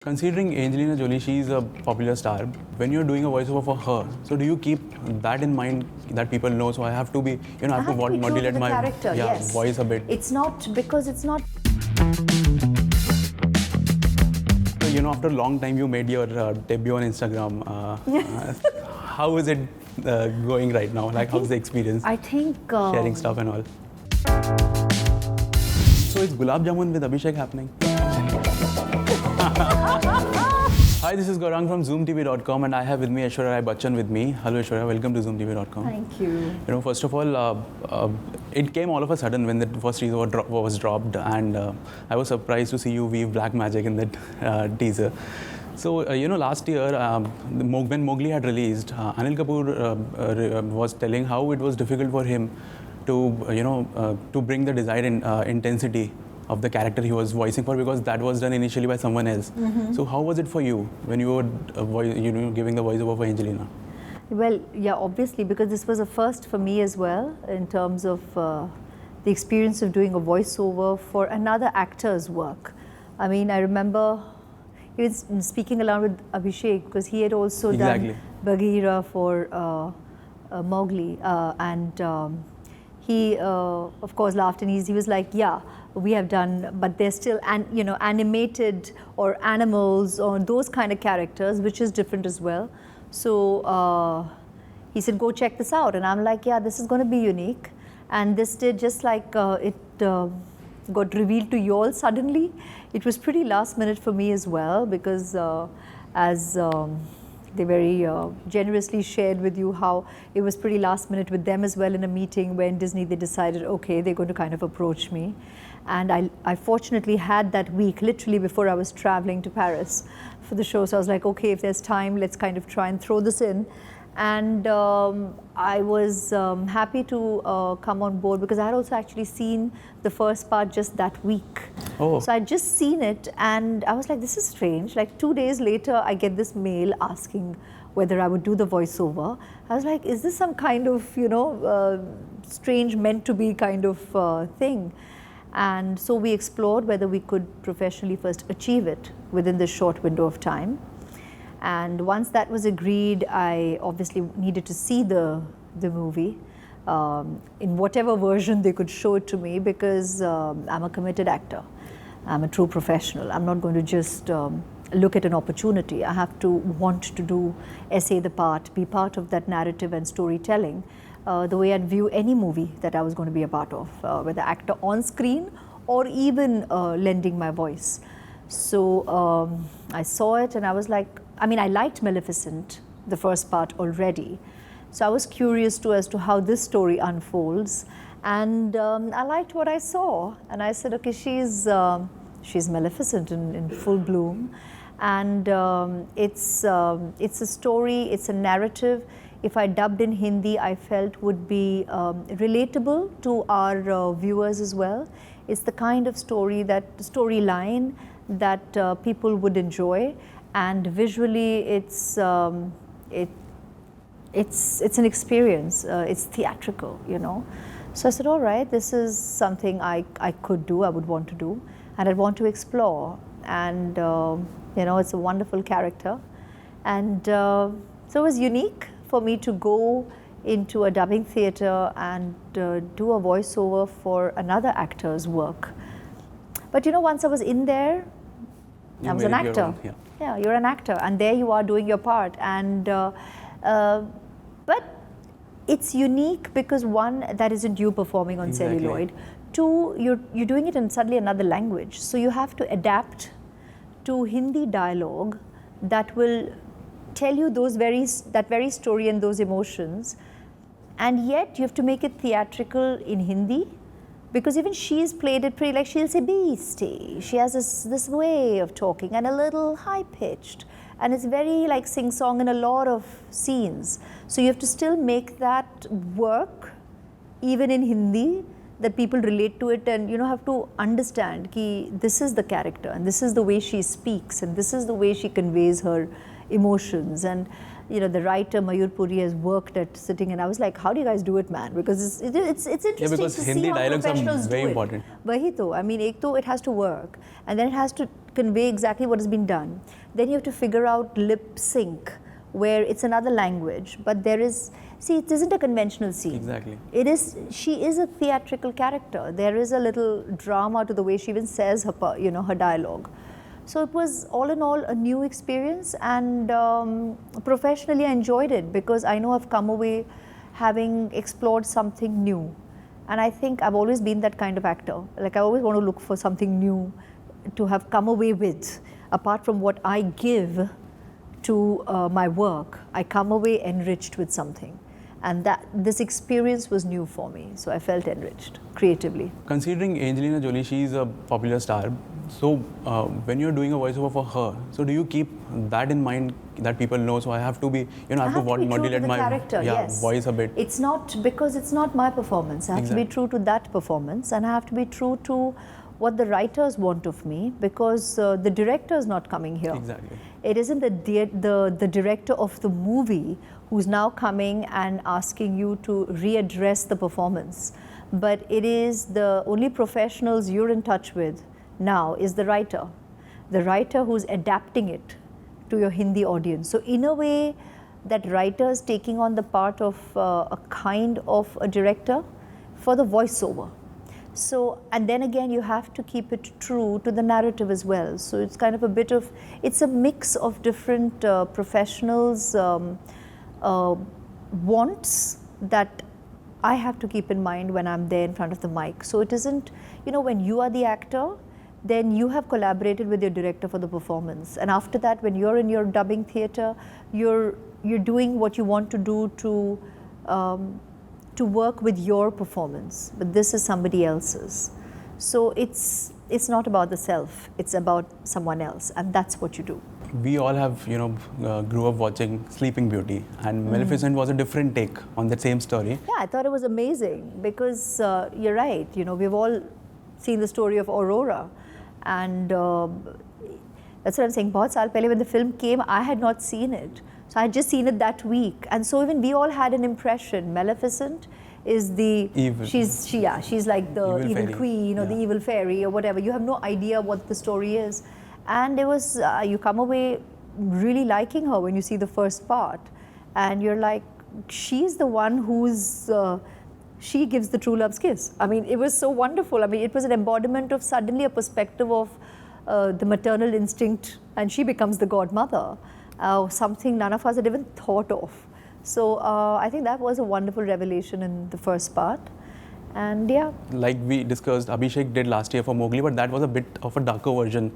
Considering Angelina Jolie, she's a popular star. When you're doing a voiceover for her, so do you keep that in mind that people know? So I have to be, I have to modulate my character, yes. voice a bit. It's not because it's not. So, after a long time, you made your debut on Instagram. How is it going right now? Like, how's the experience? I think sharing stuff and all. So is Gulab Jamun with Abhishek happening? Hi, this is Gaurang from ZoomTV.com and I have with me Aishwarya Rai Bachchan with me. Hello Aishwarya, welcome to ZoomTV.com. Thank you. First of all, it came all of a sudden when the first teaser was dropped, and I was surprised to see you weave black magic in that teaser. So, last year, when Mowgli had released, Anil Kapoor was telling how it was difficult for him to, to bring the desired intensity of the character he was voicing for, because that was done initially by someone else. Mm-hmm. So how was it for you when you were giving the voiceover for Angelina? Well, yeah, obviously, because this was a first for me as well in terms of the experience of doing a voiceover for another actor's work. I mean, I remember even speaking along with Abhishek, because he had also done Bagheera for Mowgli, and he, of course, laughed, and he was like, yeah, we have done, but they're still animated or animals or those kind of characters, which is different as well. So he said, go check this out. And I'm like, yeah, this is going to be unique. And this did just like it got revealed to you all suddenly. It was pretty last minute for me as well, because as they very generously shared with you how it was pretty last minute with them as well in a meeting when Disney, they decided, okay, they're going to kind of approach me. And I fortunately had that week, literally before I was traveling to Paris for the show. So I was like, okay, if there's time, let's kind of try and throw this in. And I was happy to come on board, because I had also actually seen the first part just that week. Oh. So I'd just seen it and I was like, this is strange. Like 2 days later, I get this mail asking whether I would do the voiceover. I was like, is this some kind of, strange meant to be kind of thing? And so we explored whether we could professionally first achieve it within this short window of time. And once that was agreed, I obviously needed to see the movie in whatever version they could show it to me, because I'm a committed actor. I'm a true professional. I'm not going to just look at an opportunity. I have to want to essay the part, be part of that narrative and storytelling, the way I'd view any movie that I was going to be a part of, whether actor on screen or even lending my voice. So I saw it and I was like, I mean, I liked Maleficent, the first part already. So I was curious as to how this story unfolds. And I liked what I saw. And I said, okay, she's Maleficent in full bloom. And it's a story, it's a narrative. If I dubbed in Hindi, I felt would be relatable to our viewers as well. It's the kind of storyline that people would enjoy. And visually, it's an experience. It's theatrical, So I said, all right, this is something I could do, I would want to do, and I'd want to explore. And it's a wonderful character, and so it was unique for me to go into a dubbing theatre and do a voiceover for another actor's work. But once I was in there, I was an actor. Yeah, you're an actor, and there you are doing your part. And but it's unique because one, that isn't you performing on celluloid. Two, you're doing it in suddenly another language, so you have to adapt to Hindi dialogue that will tell you that very story and those emotions, and yet you have to make it theatrical in Hindi. Because even she's played it pretty, like she'll say beastie. She has this way of talking and a little high-pitched. And it's very like sing-song in a lot of scenes. So you have to still make that work, even in Hindi, that people relate to it and have to understand ki this is the character and this is the way she speaks and this is the way she conveys her emotions. And the writer Mayur Puri has worked at sitting, and I was like, how do you guys do it, man? Because it's interesting because to Hindi see how dialogues professionals are very do important. it. Wahi to, I mean, ek to it has to work, and then it has to convey exactly what has been done. Then you have to figure out lip sync, where it's another language, but there is, see, it isn't a conventional scene. Exactly. She is a theatrical character. There is a little drama to the way she even says her, her dialogue. So it was all in all a new experience, and professionally I enjoyed it because I know I've come away having explored something new. And I think I've always been that kind of actor. Like I always want to look for something new to have come away with. Apart from what I give to my work, I come away enriched with something. And this experience was new for me. So I felt enriched creatively. Considering Angelina Jolie, she's a popular star. So when you're doing a voiceover for her, so do you keep that in mind that people know? So I have to be, I have to modulate my character, yes. voice a bit. It's not because it's not my performance. I have to be true to that performance, and I have to be true to what the writers want of me, because the director is not coming here. Exactly. It isn't the director of the movie who's now coming and asking you to readdress the performance. But it is the only professionals you're in touch with now is the writer. The writer who's adapting it to your Hindi audience. So in a way, that writer is taking on the part of a kind of a director for the voiceover. So, and then again, you have to keep it true to the narrative as well. So it's kind of a bit of, it's a mix of different professionals' wants that I have to keep in mind when I'm there in front of the mic. So it isn't, when you are the actor, then you have collaborated with your director for the performance. And after that, when you're in your dubbing theatre, you're doing what you want to do to work with your performance. But this is somebody else's. So it's not about the self, it's about someone else. And that's what you do. We all have, grew up watching Sleeping Beauty, and Maleficent was a different take on that same story. Yeah, I thought it was amazing because you're right. We've all seen the story of Aurora, and that's what I'm saying. Bahut saal pehle, when the film came, I had not seen it, so I had just seen it that week, and so even we all had an impression. Maleficent is the evil. She's like the evil queen or the evil fairy or whatever. You have no idea what the story is. And it was, you come away really liking her when you see the first part. And you're like, she's the one who's, she gives the true love's kiss. I mean, it was so wonderful. I mean, it was an embodiment of suddenly a perspective of the maternal instinct, and she becomes the godmother. Something none of us had even thought of. So I think that was a wonderful revelation in the first part. And yeah. Like we discussed, Abhishek did last year for Mowgli, but that was a bit of a darker version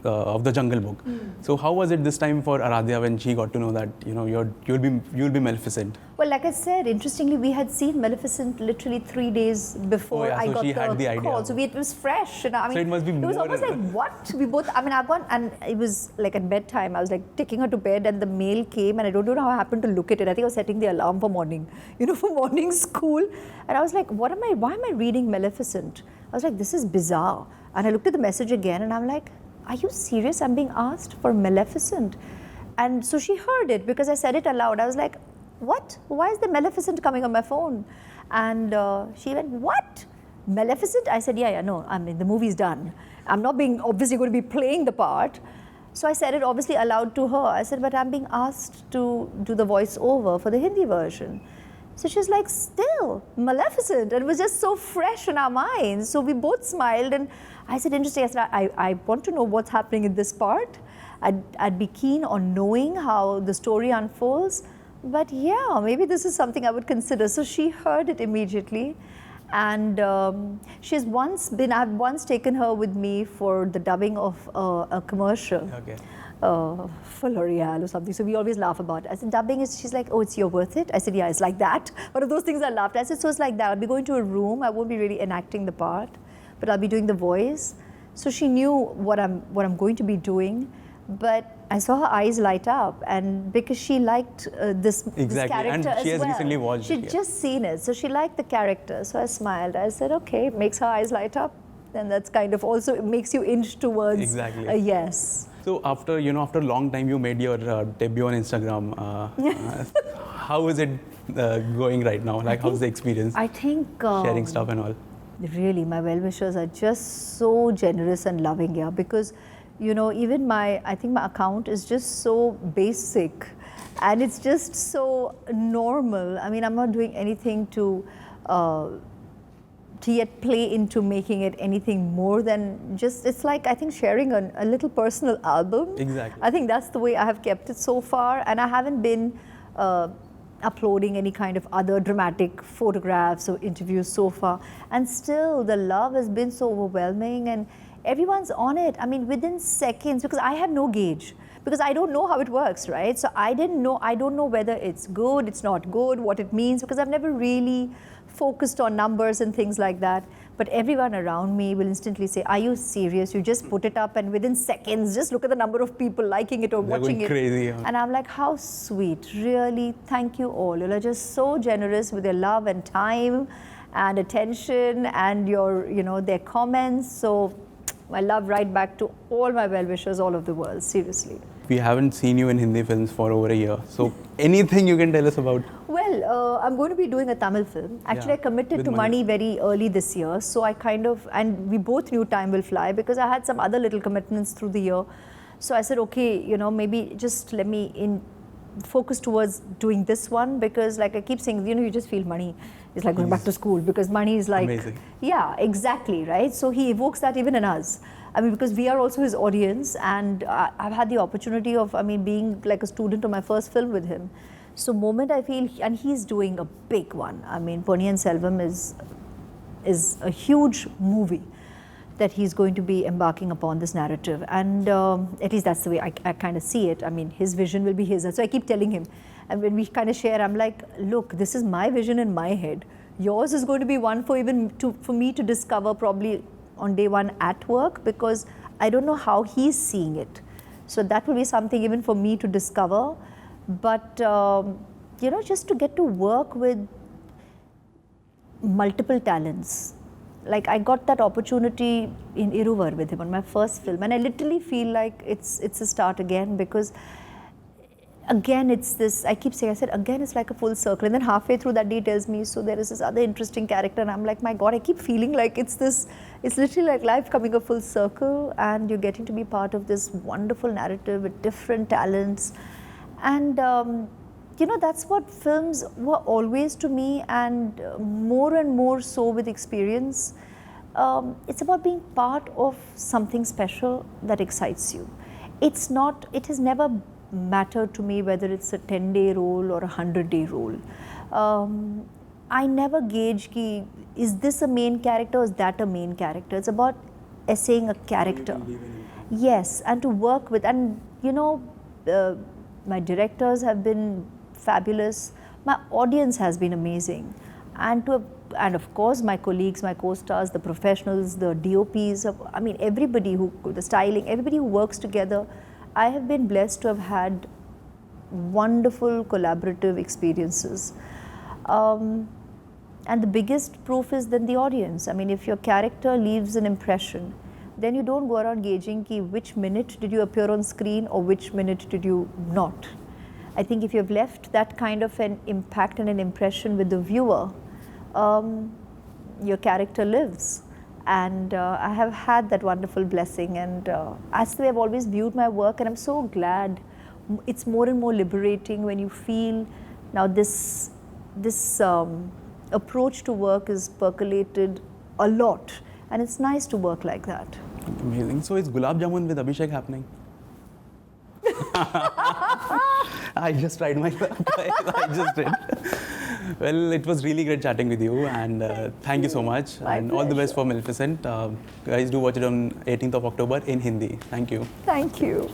of the Jungle Book. So how was it this time for Aaradhya when she got to know that you'll be Maleficent? Well, like I said, interestingly, we had seen Maleficent literally 3 days before I got the call. So it was fresh. I mean, so it must be it was almost like, what? We both, I mean, I've gone, and it was like at bedtime, I was like taking her to bed, and the mail came, and I don't know how I happened to look at it. I think I was setting the alarm for morning, for morning school. And I was like, why am I reading Maleficent? I was like, this is bizarre. And I looked at the message again, and I'm like, are you serious? I'm being asked for Maleficent. And so she heard it because I said it aloud. I was like, what? Why is the Maleficent coming on my phone? And she went, what? Maleficent? I said, yeah, no, I mean, the movie's done. I'm not obviously going to be playing the part. So I said it obviously aloud to her. I said, but I'm being asked to do the voiceover for the Hindi version. So she's like, still, Maleficent. And it was just so fresh in our minds. So we both smiled, and I said, interesting. I said, I want to know what's happening in this part. I'd be keen on knowing how the story unfolds. But yeah, maybe this is something I would consider. So she heard it immediately. And I've once taken her with me for the dubbing of a commercial. Okay. For L'Oreal or something. So we always laugh about it. I said, dubbing is, she's like, oh, you're worth it? I said, yeah, it's like that. One of those things I laughed. I said, so it's like that. I'll be going to a room. I won't be really enacting the part, but I'll be doing the voice. So she knew what I'm going to be doing. But I saw her eyes light up, and because she liked this Exactly, and character she as has recently watched She'd it, yeah. just seen it, so she liked the character. So I smiled. I said, okay, it makes her eyes light up, and that's kind of also it makes you inch towards Exactly. a yes. So after after a long time, you made your debut on Instagram. How is it going right now? Like, how's the experience? I think Sharing stuff and all. really, my well-wishers are just so generous and loving here because, even I think my account is just so basic and it's just so normal. I mean, I'm not doing anything to yet play into making it anything more than just, it's like, I think, sharing a little personal album. Exactly. I think that's the way I have kept it so far, and I haven't been uploading any kind of other dramatic photographs or interviews so far, and still the love has been so overwhelming and everyone's on it. I mean, within seconds, because I have no gauge, because I don't know how it works, right? So I don't know whether it's good, it's not good, what it means, because I've never really focused on numbers and things like that. But everyone around me will instantly say, are you serious? You just put it up and within seconds, just look at the number of people liking it or They're watching going it. crazy. Yeah. And I'm like, how sweet, really, thank you all. You're just so generous with your love and time and attention and your, their comments. So my love right back to all my well-wishers all over the world, seriously. We haven't seen you in Hindi films for over a year. So anything you can tell us about? Well, I'm going to be doing a Tamil film. Actually, Yeah, I committed with to Mani. Mani very early this year. So I and we both knew time will fly because I had some other little commitments through the year. So I said, okay, maybe just let me focus towards doing this one because like I keep saying, you just feel Mani is like going back to school because Mani is like, amazing. Yeah, exactly, right? So he evokes that even in us. I mean, because we are also his audience and I've had the opportunity of, being like a student of my first film with him. So moment I feel, and he's doing a big one. I mean, Ponniyin Selvam is a huge movie that he's going to be embarking upon this narrative. And at least that's the way I kind of see it. I mean, his vision will be his. So I keep telling him. And when we kind of share, I'm like, look, this is my vision in my head. Yours is going to be one for me to discover probably on day one at work because I don't know how he's seeing it. So that will be something even for me to discover. But, just to get to work with multiple talents. Like I got that opportunity in Iruvar with him on my first film. And I literally feel like it's a start again because again, it's this, I keep saying, I said, again, it's like a full circle. And then halfway through that day tells me, so there is this other interesting character. And I'm like, my God, I keep feeling like it's literally like life coming a full circle and you're getting to be part of this wonderful narrative with different talents. And, that's what films were always to me and more so with experience. It's about being part of something special that excites you. It has never mattered to me whether it's a 10-day role or a 100-day role. I never gauge is this a main character or is that a main character? It's about essaying a character. Yes, and to work with, and my directors have been fabulous. My audience has been amazing. And of course my colleagues, my co-stars, the professionals, the DOPs, everybody the styling, everybody who works together. I have been blessed to have had wonderful collaborative experiences. And the biggest proof is then the audience. If your character leaves an impression, then you don't go around gauging which minute did you appear on screen or which minute did you not. I think if you've left that kind of an impact and an impression with the viewer, your character lives. And I have had that wonderful blessing, and that's the way I've always viewed my work, and I'm so glad. It's more and more liberating when you feel now this approach to work is percolated a lot, and it's nice to work like that. Amazing. So is Gulab Jamun with Abhishek happening? I just tried my luck. I just did. Well, it was really great chatting with you, and thank you so much. My and all the best pleasure. for Maleficent. Guys, do watch it on 18th of October in Hindi. Thank you. Thank you.